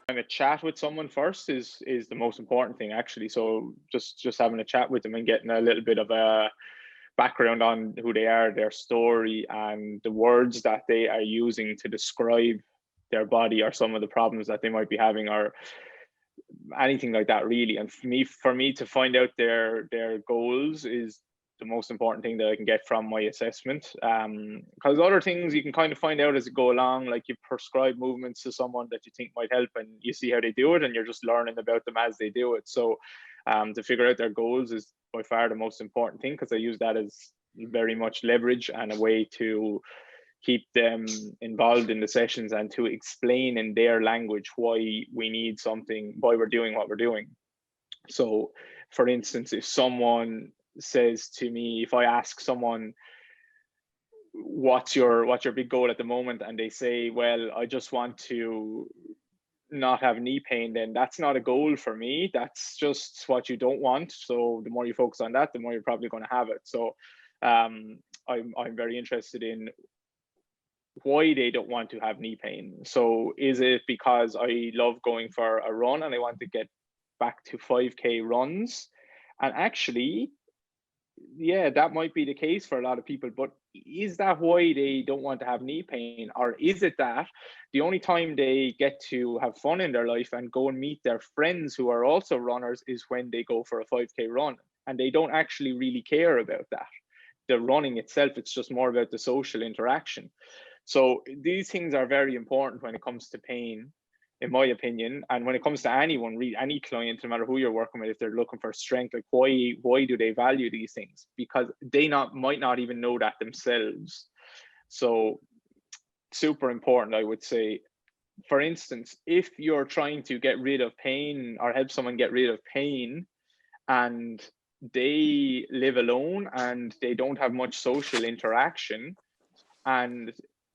Having a chat with someone first is the most important thing, actually. So just having a chat with them and getting a little bit of a background on who they are, their story, and the words that they are using to describe their body or some of the problems that they might be having, or anything like that, really. And for me to find out their goals is the most important thing that I can get from my assessment. Because other things you can kind of find out as you go along, like you prescribe movements to someone that you think might help, and you see how they do it, and you're just learning about them as they do it. So to figure out their goals is by far the most important thing, because I use that as very much leverage and a way to keep them involved in the sessions and to explain in their language why we need something, why we're doing what we're doing. So, for instance, if someone says to me, if I ask someone, what's your big goal at the moment, and they say, well, I just want to not have knee pain, then that's not a goal for me. That's just what you don't want. So the more you focus on that, the more you're probably going to have it. So I'm very interested in why they don't want to have knee pain. So is it because I love going for a run and I want to get back to 5K runs? And actually, yeah, that might be the case for a lot of people, but is that why they don't want to have knee pain? Or is it that the only time they get to have fun in their life and go and meet their friends who are also runners is when they go for a 5K run, and they don't actually really care about that? The running itself, it's just more about the social interaction. So these things are very important when it comes to pain, in my opinion. And when it comes to anyone, really, any client, no matter who you're working with, if they're looking for strength, like why do they value these things? Because they might not even know that themselves. So super important, I would say. For instance, if you're trying to get rid of pain or help someone get rid of pain, and they live alone and they don't have much social interaction, and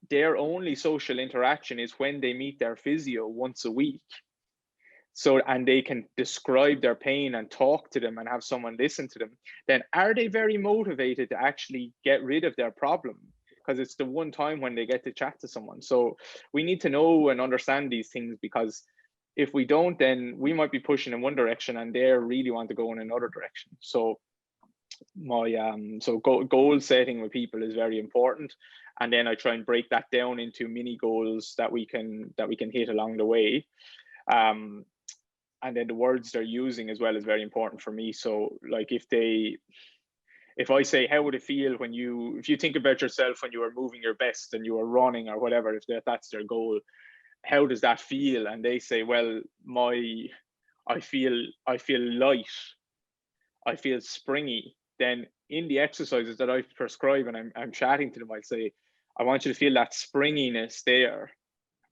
their only social interaction is when they meet their physio once a week, so, and they can describe their pain and talk to them and have someone listen to them, then are they very motivated to actually get rid of their problem? Because it's the one time when they get to chat to someone. So we need to know and understand these things, because if we don't, then we might be pushing in one direction and they really want to go in another direction. So goal setting with people is very important, and then I try and break that down into mini goals that we can hit along the way. And then the words they're using as well is very important for me. So like if I say, how would it feel when if you think about yourself when you are moving your best and you are running or whatever, if that's their goal, how does that feel? And they say, well, I feel light, I feel springy. Then in the exercises that I prescribe and I'm chatting to them, I say, I want you to feel that springiness there,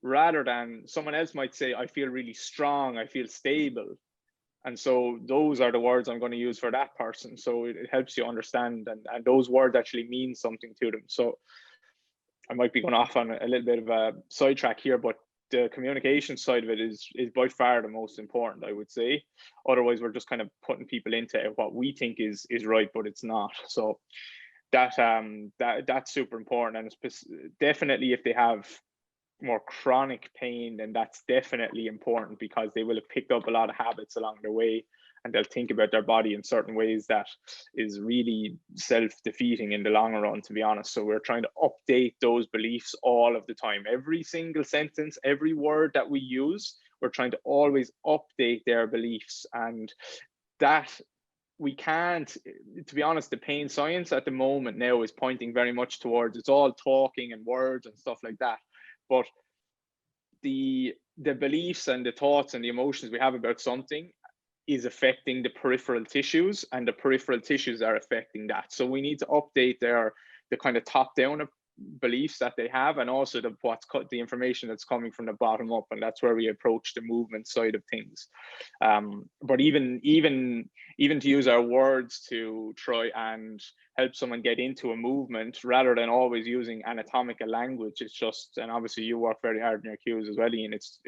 rather than someone else might say, I feel really strong, I feel stable. And so those are the words I'm going to use for that person. So it helps you understand, and those words actually mean something to them. So I might be going off on a little bit of a sidetrack here, but the communication side of it is by far the most important, I would say. Otherwise, we're just kind of putting people into what we think is right, but it's not. So that's super important. And definitely if they have more chronic pain, then that's definitely important, because they will have picked up a lot of habits along the way, and they'll think about their body in certain ways that is really self-defeating in the long run, to be honest. So we're trying to update those beliefs all of the time. Every single sentence, every word that we use, we're trying to always update their beliefs. And that we can't, to be honest, the pain science at the moment now is pointing very much towards, it's all talking and words and stuff like that, but the beliefs and the thoughts and the emotions we have about something is affecting the peripheral tissues, and the peripheral tissues are affecting that. So we need to update the kind of top down beliefs that they have, and also the information that's coming from the bottom up, and that's where we approach the movement side of things. But even to use our words to try and help someone get into a movement, rather than always using anatomical language, it's just, and obviously you work very hard in your cues as well, Ian, it's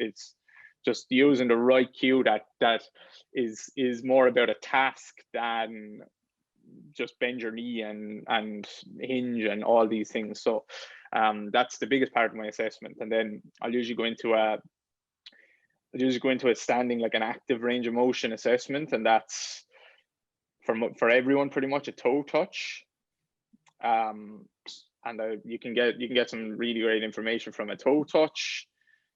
just using the right cue that is more about a task than just bend your knee and hinge and all these things. So that's the biggest part of my assessment. And then I'll usually go into a standing, like an active range of motion assessment, and that's for everyone pretty much a toe touch. And you can get some really great information from a toe touch.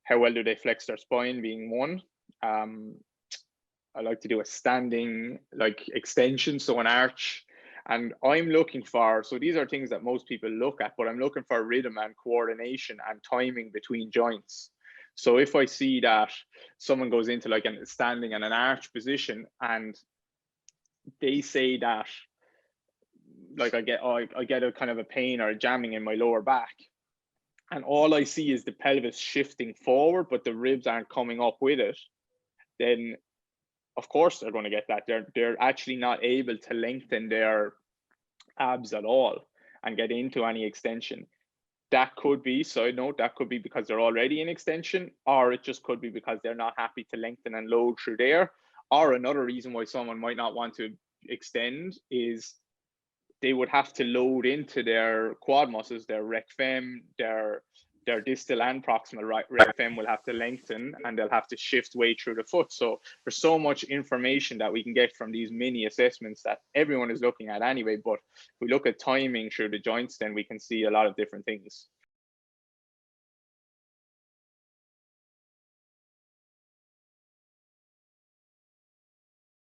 How well do they flex their spine, being one. I like to do a standing like extension, so an arch. And I'm looking for, so these are things that most people look at, but I'm looking for rhythm and coordination and timing between joints. So if I see that someone goes into like a standing and an arch position, and they say that like I get a kind of a pain or a jamming in my lower back, and all I see is the pelvis shifting forward, but the ribs aren't coming up with it, then of course they're going to get that. They're actually not able to lengthen their abs at all and get into any extension. That could be, side note, that could be because they're already in extension, or it just could be because they're not happy to lengthen and load through there. Or another reason why someone might not want to extend is they would have to load into their quad muscles, their rec fem, their distal and proximal rec fem will have to lengthen, and they'll have to shift way through the foot. So there's so much information that we can get from these mini assessments that everyone is looking at anyway. But if we look at timing through the joints, then we can see a lot of different things.